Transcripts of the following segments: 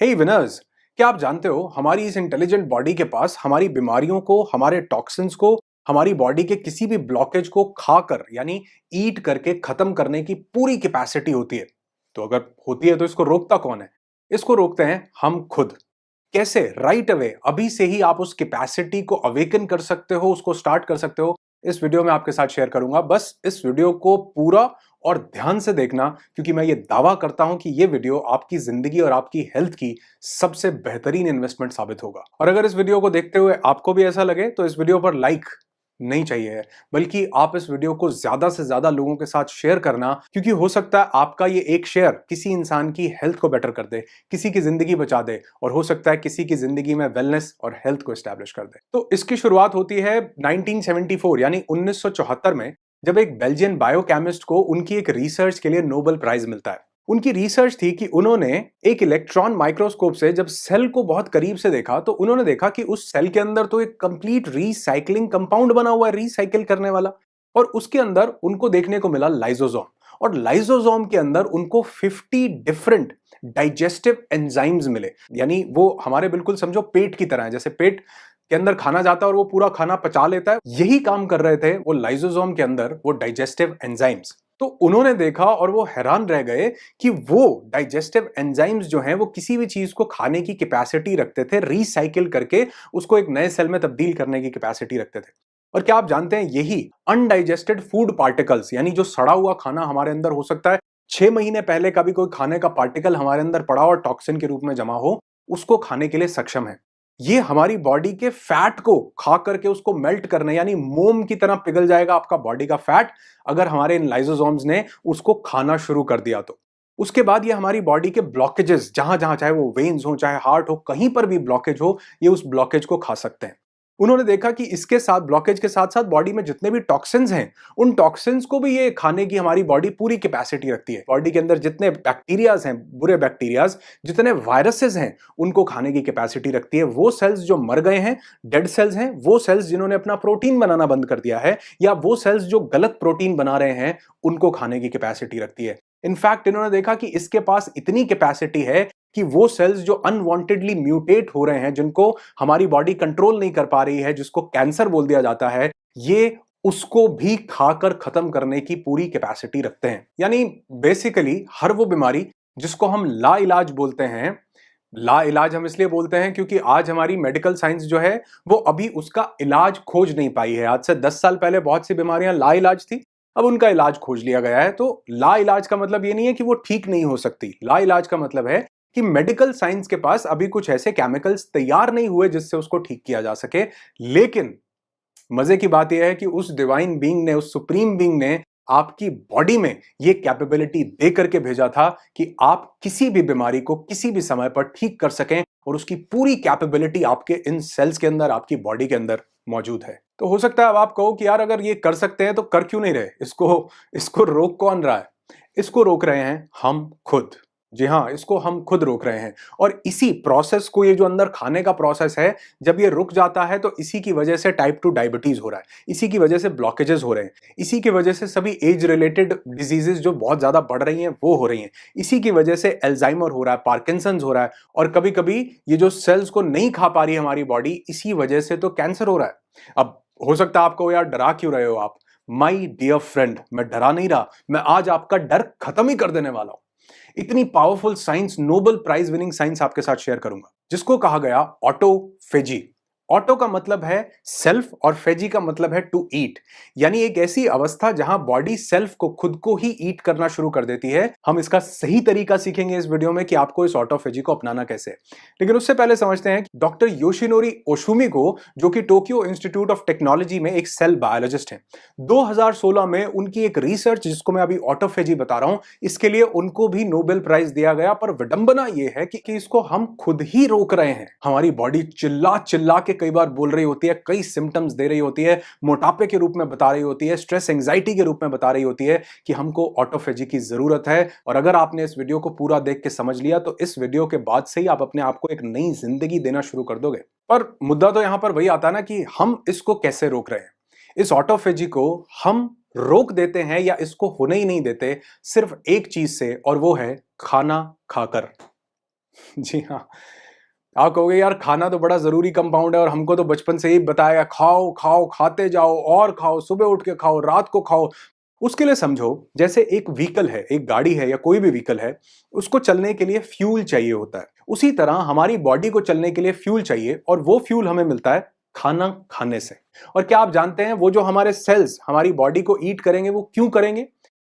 हे winners, क्या आप जानते हो हमारी इस इंटेलिजेंट बॉडी के पास हमारी बीमारियों को, हमारे टॉक्सिन्स को, हमारी बॉडी के किसी भी ब्लॉकेज को खाकर यानी ईट करके खत्म करने की पूरी कैपेसिटी होती है। तो अगर होती है तो इसको रोकता कौन है? इसको रोकते हैं हम खुद। कैसे? राइट अवे, अभी से ही आप उस कैपेसिटी को अवेकन कर सकते हो, उसको स्टार्ट कर सकते हो। इस वीडियो में आपके साथ शेयर करूंगा। बस इस वीडियो को पूरा और ध्यान से देखना, क्योंकि मैं ये दावा करता हूं कि ये वीडियो आपकी जिंदगी और आपकी हेल्थ की सबसे बेहतरीन इन्वेस्टमेंट साबित होगा। और अगर इस वीडियो को देखते हुए आपको भी ऐसा लगे तो इस वीडियो पर लाइक नहीं चाहिए है, बल्कि आप इस वीडियो को ज्यादा से ज्यादा लोगों के साथ शेयर करना, क्योंकि हो सकता है आपका ये एक शेयर किसी इंसान की हेल्थ को बेटर कर दे, किसी की जिंदगी बचा दे, और हो सकता है किसी की जिंदगी में वेलनेस और हेल्थ को एस्टैब्लिश कर दे। तो इसकी शुरुआत होती है 1974 यानी 1974 में, जब एक बेल्जियन बायोकेमिस्ट को उनकी एक रिसर्च के लिए नोबेल प्राइज मिलता है। उनकी रिसर्च थी कि उन्होंने एक इलेक्ट्रॉन माइक्रोस्कोप से जब सेल को बहुत करीब से देखा तो उन्होंने देखा कि उस सेल के अंदर तो एक कंप्लीट रीसाइक्लिंग कंपाउंड बना हुआ है, रीसाइकिल करने वाला। और उसके अंदर उनको देखने को मिला लाइसोसोम, और लाइसोसोम के अंदर उनको 50 डिफरेंट डाइजेस्टिव एंजाइम्स मिले। यानी वो हमारे बिल्कुल समझो पेट की तरह है, जैसे पेट के अंदर खाना जाता है और वो पूरा खाना पचा लेता है, यही काम कर रहे थे वो लाइसोसोम के अंदर वो डाइजेस्टिव एंजाइम्स। तो उन्होंने देखा और वो हैरान रह गए कि वो डाइजेस्टिव एंजाइम्स जो हैं वो किसी भी चीज को खाने की कैपेसिटी रखते थे, रिसाइकिल करके उसको एक नए सेल में तब्दील करने की कैपेसिटी रखते थे। और क्या आप जानते हैं, यही अनडाइजेस्टेड फूड पार्टिकल्स, यानी जो सड़ा हुआ खाना हमारे अंदर हो सकता है 6 महीने पहले का भी कोई खाने का पार्टिकल हमारे अंदर पड़ा और टॉक्सिन के रूप में जमा हो, उसको खाने के लिए सक्षम है। ये हमारी बॉडी के फैट को खा करके उसको मेल्ट करने, यानी मोम की तरह पिघल जाएगा आपका बॉडी का फैट, अगर हमारे इन लाइसोसोम्स ने उसको खाना शुरू कर दिया तो। उसके बाद ये हमारी बॉडी के ब्लॉकेजेस, जहां जहां चाहे वो वेन्स हो चाहे हार्ट हो, कहीं पर भी ब्लॉकेज हो, ये उस ब्लॉकेज को खा सकते हैं। उन्होंने देखा कि इसके साथ, ब्लॉकेज के साथ साथ बॉडी में जितने भी टॉक्सिन्स हैं, उन टॉक्सिन्स को भी ये खाने की हमारी बॉडी पूरी कैपेसिटी रखती है। बॉडी के अंदर जितने बैक्टीरियाज हैं, बुरे बैक्टीरियाज, जितने वायरसेस हैं, उनको खाने की कैपेसिटी रखती है। वो सेल्स जो मर गए हैं, डेड सेल्स हैं, वो सेल्स जिन्होंने अपना प्रोटीन बनाना बंद कर दिया है, या वो सेल्स जो गलत प्रोटीन बना रहे हैं, उनको खाने की कैपेसिटी रखती है। इनफैक्ट इन्होंने देखा कि इसके पास इतनी कैपेसिटी है कि वो सेल्स जो अनवांटेडली म्यूटेट हो रहे हैं, जिनको हमारी बॉडी कंट्रोल नहीं कर पा रही है, जिसको कैंसर बोल दिया जाता है, ये उसको भी खाकर खत्म करने की पूरी कैपेसिटी रखते हैं। यानी बेसिकली हर वो बीमारी जिसको हम ला इलाज बोलते हैं, ला इलाज हम इसलिए बोलते हैं क्योंकि आज हमारी मेडिकल साइंस जो है वो अभी उसका इलाज खोज नहीं पाई है। आज से 10 साल पहले बहुत सी बीमारियां ला इलाज थी, अब उनका इलाज खोज लिया गया है। तो ला इलाज का मतलब ये नहीं है कि वो ठीक नहीं हो सकती। ला इलाज का मतलब है कि मेडिकल साइंस के पास अभी कुछ ऐसे केमिकल्स तैयार नहीं हुए जिससे उसको ठीक किया जा सके। लेकिन मजे की बात यह है कि उस डिवाइन बीइंग ने, उस सुप्रीम बीइंग ने आपकी बॉडी में ये कैपेबिलिटी दे करके भेजा था कि आप किसी भी बीमारी को किसी भी समय पर ठीक कर सकें, और उसकी पूरी कैपेबिलिटी आपके इन सेल्स के अंदर, आपकी बॉडी के अंदर मौजूद है। तो हो सकता है अब आप कहो कि यार अगर ये कर सकते हैं तो कर क्यों नहीं रहे, इसको रोक कौन रहा है? इसको रोक रहे हैं हम खुद। जी हाँ, इसको हम खुद रोक रहे हैं। और इसी प्रोसेस को, ये जो अंदर खाने का प्रोसेस है, जब ये रुक जाता है तो इसी की वजह से टाइप 2 डायबिटीज हो रहा है, इसी की वजह से ब्लॉकेजेस हो रहे हैं, इसी की वजह से सभी एज रिलेटेड डिजीजेस जो बहुत ज्यादा बढ़ रही हैं वो हो रही हैं, इसी की वजह से एल्जाइमर हो रहा है, पार्किंसंस हो रहा है, और कभी कभी ये जो सेल्स को नहीं खा पा रही हमारी बॉडी, इसी वजह से तो कैंसर हो रहा है। अब हो सकता है आपको, यार डरा क्यों रहे हो आप? माई डियर फ्रेंड, मैं डरा नहीं रहा, मैं आज आपका डर खत्म ही कर देने वाला हूं। इतनी powerful science, Nobel prize winning science आपके साथ शेयर करूंगा, जिसको कहा गया ऑटोफेजी। ऑटो का मतलब है सेल्फ और फेजी का मतलब है टू ईट, यानी एक ऐसी अवस्था जहां बॉडी सेल्फ को, खुद को ही ईट करना शुरू कर देती है। हम इसका सही तरीका सीखेंगे इस वीडियो में कि आपको इस ऑटोफेजी को अपनाना कैसे। लेकिन उससे पहले समझते हैं कि डॉक्टर योशिनोरी ओशुमी को, जो कि टोक्यो इंस्टीट्यूट ऑफ टेक्नोलॉजी में एक सेल बायोलॉजिस्ट हैं, 2016 में उनकी एक रिसर्च, जिसको मैं अभी ऑटोफेजी बता रहा हूं, इसके लिए उनको भी नोबेल प्राइज दिया गया। पर विडंबना यह है कि इसको हम खुद ही रोक रहे हैं। हमारी बॉडी चिल्ला चिल्ला के कई बार बोल रही होती है, कई सिम्टम्स दे रही होती है, मोटापे के रूप में बता रही होती है, स्ट्रेस एंजाइटी के रूप में बता रही होती है कि हमको ऑटोफेजी की जरूरत है। और अगर आपने इस वीडियो को पूरा देख के समझ लिया तो इस वीडियो के बाद से ही आप अपने आप को एक नई जिंदगी देना शुरू कर दोगे। पर मुद्दा तो यहां पर वही आता है ना कि हम इसको कैसे रोक रहे हैं। इस ऑटोफेजी को हम रोक देते हैं या इसको होने ही नहीं देते सिर्फ एक चीज से, और वो है खाना खाकर। जी हाँ। आप कहोगे यार खाना तो बड़ा ज़रूरी कंपाउंड है और हमको तो बचपन से ही बताया खाओ, खाओ, खाते जाओ और खाओ, सुबह उठ के खाओ, रात को खाओ। उसके लिए समझो जैसे एक व्हीकल है, एक गाड़ी है या कोई भी व्हीकल है, उसको चलने के लिए फ्यूल चाहिए होता है। उसी तरह हमारी बॉडी को चलने के लिए फ्यूल चाहिए और वो फ्यूल हमें मिलता है खाना खाने से। और क्या आप जानते हैं वो जो हमारे सेल्स हमारी बॉडी को ईट करेंगे वो क्यों करेंगे?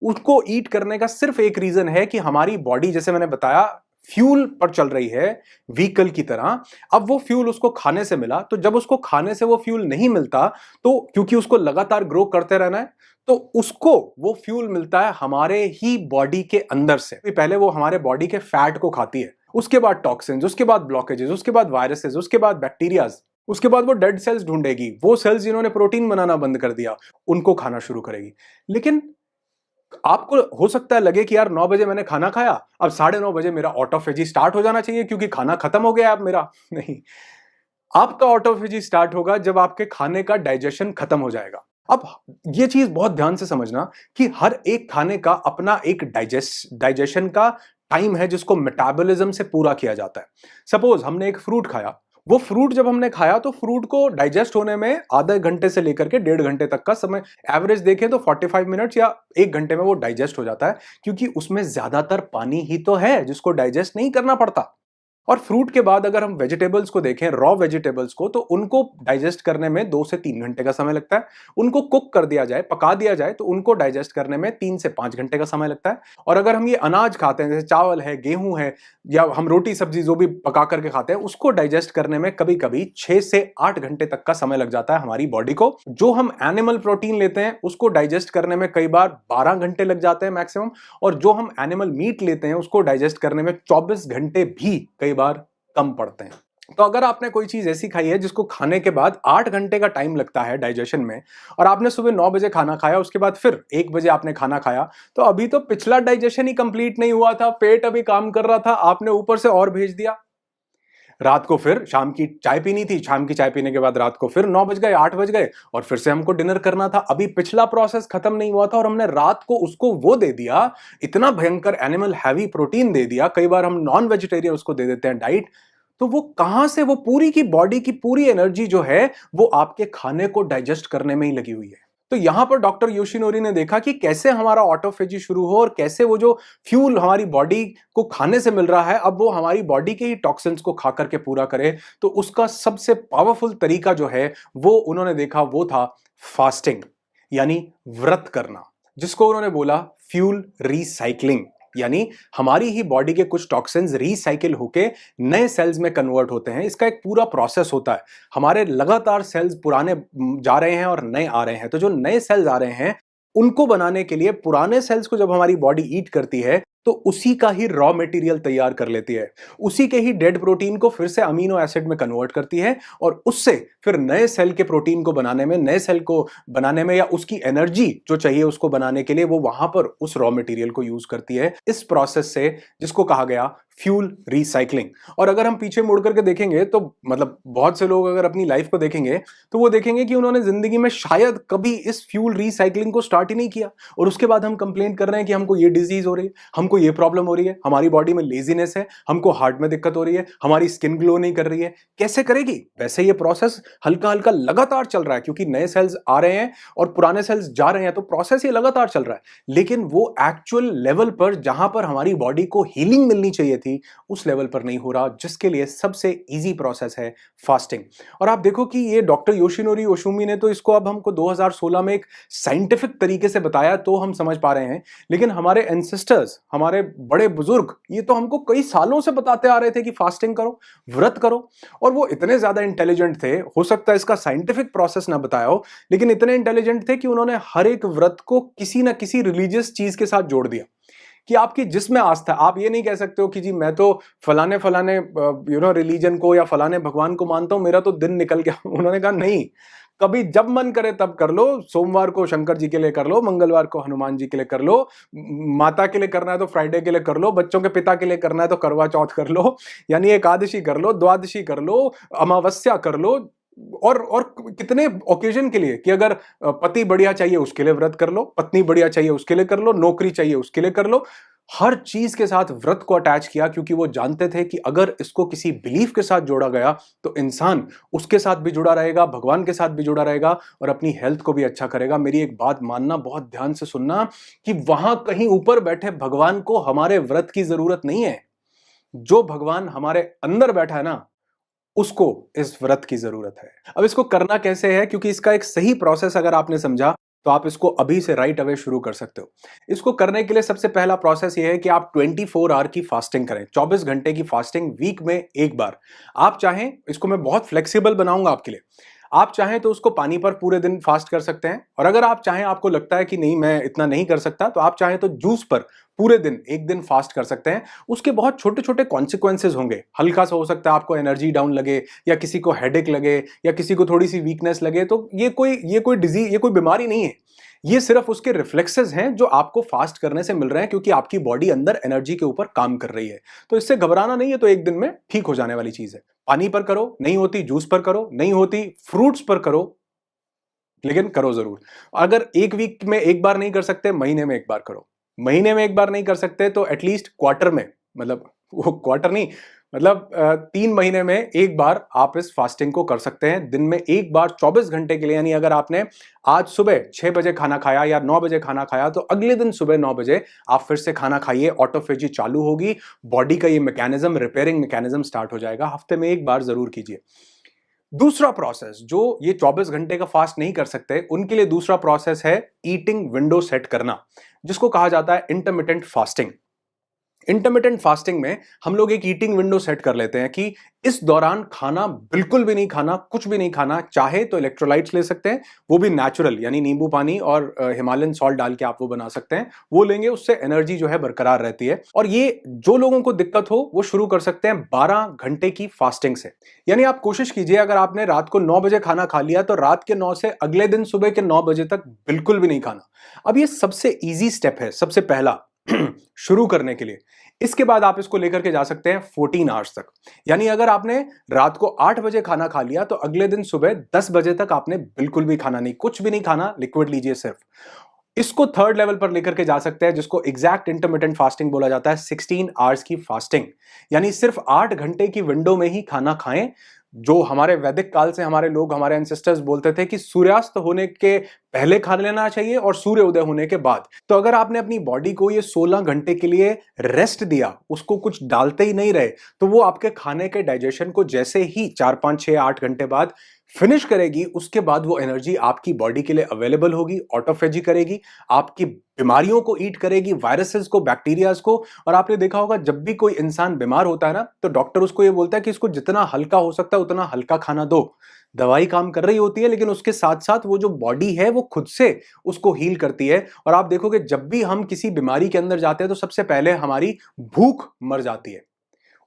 उसको ईट करने का सिर्फ एक रीजन है कि हमारी बॉडी जैसे मैंने बताया फ्यूल पर चल रही है व्हीकल की तरह। अब वो फ्यूल उसको खाने से मिला तो जब उसको खाने से वो फ्यूल नहीं मिलता तो क्योंकि उसको लगातार ग्रो करते रहना है तो उसको वो फ्यूल मिलता है हमारे ही बॉडी के अंदर से। पहले वो हमारे बॉडी के फैट को खाती है, उसके बाद टॉक्सिन्स, उसके बाद ब्लॉकेजेस, उसके बाद वायरसेस, उसके बाद बैक्टीरियाज, उसके बाद वो डेड सेल्स ढूंढेगी, वो सेल्स जिन्होंने प्रोटीन बनाना बंद कर दिया उनको खाना शुरू करेगी। लेकिन आपको हो सकता है लगे कि यार 9 बजे मैंने खाना खाया, अब 9:30 बजे मेरा ऑटोफेजी स्टार्ट हो जाना चाहिए क्योंकि खाना खत्म हो गया अब मेरा। नहीं, आपका ऑटोफेजी स्टार्ट होगा जब आपके खाने का डाइजेशन खत्म हो जाएगा। अब ये चीज बहुत ध्यान से समझना कि हर एक खाने का अपना एक डाइजेशन का टाइम है जिसको मेटाबॉलिज्म से पूरा किया जाता है। सपोज हमने एक फ्रूट खाया, वो फ्रूट जब हमने खाया तो फ्रूट को डाइजेस्ट होने में आधे घंटे से लेकर के 1.5 घंटे तक का समय, एवरेज देखें तो 45 मिनट्स या 1 घंटे में वो डाइजेस्ट हो जाता है क्योंकि उसमें ज्यादातर पानी ही तो है जिसको डाइजेस्ट नहीं करना पड़ता। और फ्रूट के बाद अगर हम वेजिटेबल्स को देखें, रॉ वेजिटेबल्स को, तो उनको डाइजेस्ट करने में 2 से 3 घंटे का समय लगता है। उनको कुक कर दिया जाए, पका दिया जाए, तो उनको डाइजेस्ट करने में 3 से 5 घंटे का समय लगता है। और अगर हम ये अनाज खाते हैं जैसे चावल है, गेहूं है या हम रोटी सब्जी जो भी पका करके खाते हैं उसको डाइजेस्ट करने में कभी कभी 6 से 8 घंटे तक का समय लग जाता है हमारी बॉडी को। जो हम एनिमल प्रोटीन लेते हैं उसको डाइजेस्ट करने में कई बार 12 घंटे लग जाते हैं मैक्सिमम। और जो हम एनिमल मीट लेते हैं उसको डाइजेस्ट करने में 24 घंटे भी कई बार कम पड़ते हैं। तो अगर आपने कोई चीज ऐसी खाई है जिसको खाने के बाद 8 घंटे का टाइम लगता है डाइजेशन में, और आपने सुबह 9 बजे खाना खाया, उसके बाद फिर 1 बजे आपने खाना खाया, तो अभी तो पिछला डाइजेशन ही कंप्लीट नहीं हुआ था, पेट अभी काम कर रहा था, आपने ऊपर से और भेज दिया। रात को फिर शाम की चाय पीनी थी, शाम की चाय पीने के बाद रात को फिर 9 बज गए, 8 बज गए और फिर से हमको डिनर करना था। अभी पिछला प्रोसेस खत्म नहीं हुआ था और हमने रात को उसको वो दे दिया, इतना भयंकर एनिमल हैवी प्रोटीन दे दिया। कई बार हम नॉन वेजिटेरियन उसको दे देते हैं डाइट। तो वो कहां से, वो पूरी की बॉडी की पूरी एनर्जी जो है वो आपके खाने को डाइजेस्ट करने में ही लगी हुई है। तो यहां पर डॉक्टर योशिनोरी ने देखा कि कैसे हमारा ऑटोफेजी शुरू हो और कैसे वो जो फ्यूल हमारी बॉडी को खाने से मिल रहा है अब वो हमारी बॉडी के ही टॉक्सिन्स को खा करके पूरा करे। तो उसका सबसे पावरफुल तरीका जो है वो उन्होंने देखा, वो था फास्टिंग, यानी व्रत करना, जिसको उन्होंने बोला फ्यूल रिसाइकलिंग। यानी हमारी ही बॉडी के कुछ टॉक्सिन्स रिसाइकिल होके नए सेल्स में कन्वर्ट होते हैं। इसका एक पूरा प्रोसेस होता है। हमारे लगातार सेल्स पुराने जा रहे हैं और नए आ रहे हैं, तो जो नए सेल्स आ रहे हैं उनको बनाने के लिए पुराने सेल्स को जब हमारी बॉडी ईट करती है तो उसी का ही रॉ मटेरियल तैयार कर लेती है, उसी के ही डेड प्रोटीन को फिर से अमीनो एसिड में कन्वर्ट करती है और उससे फिर नए सेल के प्रोटीन को बनाने में, नए सेल को बनाने में या उसकी एनर्जी जो चाहिए उसको बनाने के लिए वो वहां पर उस रॉ मटेरियल को यूज करती है। इस प्रोसेस से जिसको कहा गया फ्यूल रिसाइकलिंग। और अगर हम पीछे मुड़ करके देखेंगे तो मतलब बहुत से लोग अगर अपनी लाइफ को देखेंगे तो वो देखेंगे कि उन्होंने जिंदगी में शायद कभी इस फ्यूल रिसाइकलिंग को स्टार्ट ही नहीं किया और उसके बाद हम कंप्लेंट कर रहे हैं कि हमको ये डिजीज हो रही है, हमको ये प्रॉब्लम हो रही है, हमारी बॉडी में लेजीनेस है, हमको हार्ट में दिक्कत हो रही है, हमारी स्किन ग्लो नहीं कर रही है। कैसे करेगी? वैसे ये प्रोसेस हल्का हल्का लगातार चल रहा है क्योंकि नए सेल्स आ रहे हैं और पुराने सेल्स जा रहे हैं, तो प्रोसेस ये लगातार चल रहा है। लेकिन वो एक्चुअल लेवल पर जहां पर हमारी बॉडी को हीलिंग मिलनी चाहिए थी उस लेवल पर नहीं हो रहा, जिसके लिए सबसे इजी प्रोसेस है फास्टिंग। और आप देखो कि ये डॉक्टर योशिनोरी ओशुमी ने तो इसको अब हमको 2016 में एक साइंटिफिक तरीके से बताया तो हम समझ पा रहे हैं, लेकिन हमारे एंसेस्टर्स, हमारे बड़े बुजुर्ग ये तो हमको कई सालों से बताते आ रहे थे कि फास्टिंग करो, व्रत करो। और वो इतने ज्यादा इंटेलिजेंट थे, हो सकता है इसका साइंटिफिक प्रोसेस ना बताया हो, लेकिन इतने इंटेलिजेंट थे कि उन्होंने हर एक व्रत को किसी ना किसी रिलीजियस चीज के साथ जोड़ दिया कि आपकी जिसमें आस्था, आप ये नहीं कह सकते हो कि जी मैं तो फलाने फलाने रिलीजन को या फलाने भगवान को मानता हूं, मेरा तो दिन निकल गया। उन्होंने कहा नहीं, कभी जब मन करे तब कर लो, सोमवार को शंकर जी के लिए कर लो, मंगलवार को हनुमान जी के लिए कर लो, माता के लिए करना है तो फ्राइडे के लिए कर लो, बच्चों के पिता के लिए करना है तो करवा चौथ कर लो, यानी एकादशी कर लो, द्वादशी कर लो, अमावस्या कर लो, और कितने ओकेजन के लिए कि अगर पति बढ़िया चाहिए उसके लिए व्रत कर लो, पत्नी बढ़िया चाहिए उसके लिए कर लो, नौकरी चाहिए उसके लिए कर लो, हर चीज के साथ व्रत को अटैच किया, क्योंकि वो जानते थे कि अगर इसको किसी बिलीफ के साथ जोड़ा गया तो इंसान उसके साथ भी जुड़ा रहेगा, भगवान के साथ भी जुड़ा रहेगा और अपनी हेल्थ को भी अच्छा करेगा। मेरी एक बात मानना, बहुत ध्यान से सुनना, कि वहां कहीं ऊपर बैठे भगवान को हमारे व्रत की जरूरत नहीं है। जो भगवान हमारे अंदर बैठा है ना, उसको इस व्रत की जरूरत है। अब इसको करना कैसे है, क्योंकि इसका एक सही प्रोसेस अगर आपने समझा तो आप इसको अभी से राइट अवे शुरू कर सकते हो। इसको करने के लिए सबसे पहला प्रोसेस ये है कि आप 24 आवर की फास्टिंग करें, 24 घंटे की फास्टिंग वीक में एक बार। आप चाहें, इसको मैं बहुत फ्लेक्सिबल बनाऊंगा आपके लिए, आप चाहें तो उसको पानी पर पूरे दिन फास्ट कर सकते हैं, और अगर आप चाहें, आपको लगता है कि नहीं मैं इतना नहीं कर सकता, तो आप चाहें तो जूस पर पूरे दिन एक दिन फास्ट कर सकते हैं। उसके बहुत छोटे छोटे कॉन्सिक्वेंसेज होंगे। हल्का सा हो सकता है आपको एनर्जी डाउन लगे, या किसी को हेडेक लगे, या किसी को थोड़ी सी वीकनेस लगे, तो ये कोई डिजीज, ये कोई बीमारी नहीं है। ये सिर्फ उसके रिफ्लेक्सेस हैं जो आपको फास्ट करने से मिल रहे हैं, क्योंकि आपकी बॉडी अंदर एनर्जी के ऊपर काम कर रही है। तो इससे घबराना नहीं है, तो एक दिन में ठीक हो जाने वाली चीज है। पानी पर करो, नहीं होती जूस पर करो, नहीं होती फ्रूट्स पर करो, लेकिन करो जरूर। अगर एक वीक में एक बार नहीं कर सकते, महीने में एक बार करो। महीने में एक बार नहीं कर सकते तो एटलीस्ट क्वार्टर में, मतलब वो क्वार्टर नहीं, मतलब 3 महीने में एक बार आप इस फास्टिंग को कर सकते हैं। दिन में एक बार 24 घंटे के लिए, यानी अगर आपने आज सुबह 6 बजे खाना खाया या 9 बजे खाना खाया, तो अगले दिन सुबह 9 बजे आप फिर से खाना खाइए, ऑटोफेजी चालू होगी, बॉडी का ये मैकेनिज्म, रिपेयरिंग मैकेनिज्म स्टार्ट हो जाएगा। हफ्ते में एक बार जरूर कीजिए। दूसरा प्रोसेस, जो ये 24 घंटे का फास्ट नहीं कर सकते, उनके लिए दूसरा प्रोसेस है ईटिंग विंडो सेट करना, जिसको कहा जाता है इंटरमिटेंट फास्टिंग। इंटरमिटेंट फास्टिंग में हम लोग एक ईटिंग विंडो सेट कर लेते हैं कि इस दौरान खाना बिल्कुल भी नहीं खाना, कुछ भी नहीं खाना। चाहे तो इलेक्ट्रोलाइट्स ले सकते हैं, वो भी नेचुरल, यानी नींबू पानी और हिमालयन सॉल्ट डाल के आप वो बना सकते हैं, वो लेंगे, उससे एनर्जी जो है बरकरार रहती है। और ये जो लोगों को दिक्कत हो वो शुरू कर सकते हैं 12 घंटे की फास्टिंग से। यानी आप कोशिश कीजिए, अगर आपने रात को 9 बजे खाना खा लिया तो रात के 9 से अगले दिन सुबह के 9 बजे तक बिल्कुल भी नहीं खाना। अब ये सबसे ईजी स्टेप है, सबसे पहला शुरू करने के लिए। इसके बाद आप इसको लेकर के जा सकते हैं 14 आवर्स तक। यानी अगर आपने रात को 8 बजे खाना खा लिया तो अगले दिन सुबह 10 बजे तक आपने बिल्कुल भी खाना नहीं, कुछ भी नहीं खाना, लिक्विड लीजिए सिर्फ। इसको थर्ड लेवल पर लेकर के जा सकते हैं, जिसको एग्जैक्ट इंटरमिटेंट फास्टिंग बोला जाता है, 16 आवर्स की फास्टिंग। यानी सिर्फ 8 घंटे की विंडो में ही खाना खाएं। जो हमारे वैदिक काल से हमारे लोग, हमारे एंसेस्टर्स बोलते थे कि सूर्यास्त होने के पहले खा लेना चाहिए और सूर्य उदय होने के बाद। तो अगर आपने अपनी बॉडी को ये 16 घंटे के लिए रेस्ट दिया, उसको कुछ डालते ही नहीं रहे, तो वो आपके खाने के डाइजेशन को जैसे ही 4, 5, 6, 8 घंटे बाद फिनिश करेगी, उसके बाद वो एनर्जी आपकी बॉडी के लिए अवेलेबल होगी, ऑटोफेजी करेगी, आपकी बीमारियों को ईट करेगी, वायरसेस को, बैक्टीरियाज को। और आपने देखा होगा, जब भी कोई इंसान बीमार होता है ना, तो डॉक्टर उसको ये बोलता है कि इसको जितना हल्का हो सकता है उतना हल्का खाना दो। दवाई काम कर रही होती है, लेकिन उसके साथ साथ वो जो बॉडी है वो खुद से उसको हील करती है। और आप देखोगे, जब भी हम किसी बीमारी के अंदर जाते हैं तो सबसे पहले हमारी भूख मर जाती है।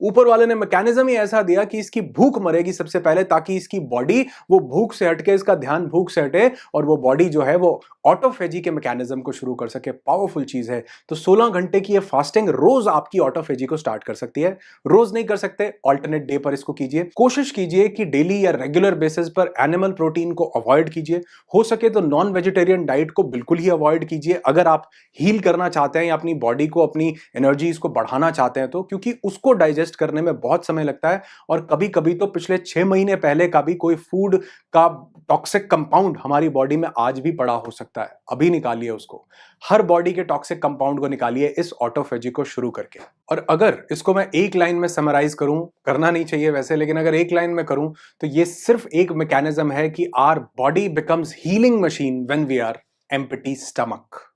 ऊपर वाले ने मैकेनिज्म ही ऐसा दिया कि इसकी भूख मरेगी सबसे पहले, ताकि इसकी बॉडी वो भूख से हटके, इसका ध्यान भूख से हटे और वो बॉडी जो है वो ऑटोफेजी के मैकेनिज्म को शुरू कर सके। पावरफुल चीज है। तो 16 घंटे की ये फास्टिंग रोज आपकी ऑटोफेजी को स्टार्ट कर सकती है। रोज नहीं कर सकते, ऑल्टरनेट डे पर इसको कीजिए। कोशिश कीजिए कि डेली या रेगुलर बेसिस पर एनिमल प्रोटीन को अवॉइड कीजिए। हो सके तो नॉन वेजिटेरियन डाइट को बिल्कुल ही अवॉइड कीजिए, अगर आप हील करना चाहते हैं या अपनी बॉडी को, अपनी एनर्जीज को बढ़ाना चाहते हैं तो, क्योंकि उसको डाइजेस्ट करने में बहुत समय लगता है। और कभी कभी तो पिछले 6 महीने पहले का भी कोई फूड का टॉक्सिक कंपाउंड हमारी बॉडी में आज भी पड़ा हो सकता है। अभी निकालिए उसको, हर बॉडी के टॉक्सिक कंपाउंड को निकालिए इस ऑटोफेजी को शुरू करके। और अगर इसको मैं एक लाइन में समराइज करूं, करना नहीं चाहिए वैसे, लेकिन अगर एक लाइन में करूं तो ये सिर्फ एक मैकेनिज्म है कि our body becomes healing machine when we are empty stomach.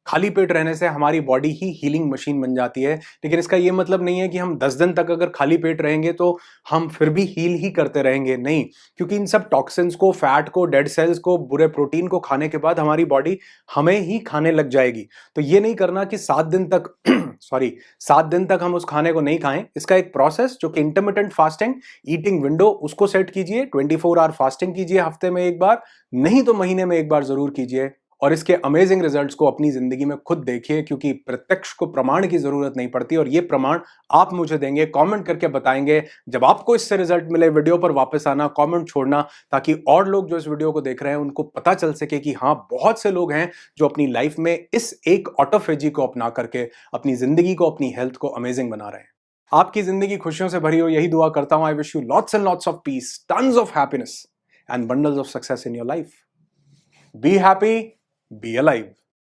खाली पेट रहने से हमारी बॉडी ही हीलिंग मशीन बन जाती है। लेकिन इसका यह मतलब नहीं है कि हम 10 दिन तक अगर खाली पेट रहेंगे तो हम फिर भी हील ही करते रहेंगे, नहीं। क्योंकि इन सब टॉक्सिन्स को, फैट को, डेड सेल्स को, बुरे प्रोटीन को खाने के बाद हमारी बॉडी हमें ही खाने लग जाएगी। तो ये नहीं करना कि 7 दिन तक 7 दिन तक हम उस खाने को नहीं खाएं। इसका एक प्रोसेस, जो कि इंटरमिटेंट फास्टिंग, ईटिंग विंडो, उसको सेट कीजिए। 24 आवर फास्टिंग कीजिए हफ्ते में एक बार, नहीं तो महीने में एक बार जरूर कीजिए। और इसके अमेजिंग रिजल्ट्स को अपनी जिंदगी में खुद देखिए, क्योंकि प्रत्यक्ष को प्रमाण की जरूरत नहीं पड़ती और ये प्रमाण आप मुझे देंगे, कमेंट करके बताएंगे। जब आपको इससे रिजल्ट मिले, वीडियो पर वापस आना, कमेंट छोड़ना, ताकि और लोग जो इस वीडियो को देख रहे हैं उनको पता चल सके कि हाँ, बहुत से लोग हैं जो अपनी लाइफ में इस एक ऑटोफेजी को अपना करके अपनी जिंदगी को, अपनी हेल्थ को अमेजिंग बना रहे हैं। आपकी जिंदगी खुशियों से भरी हो, यही दुआ करता हूं। I wish you lots and lots of peace, tons of happiness and bundles of success in your life. Be happy, be alive.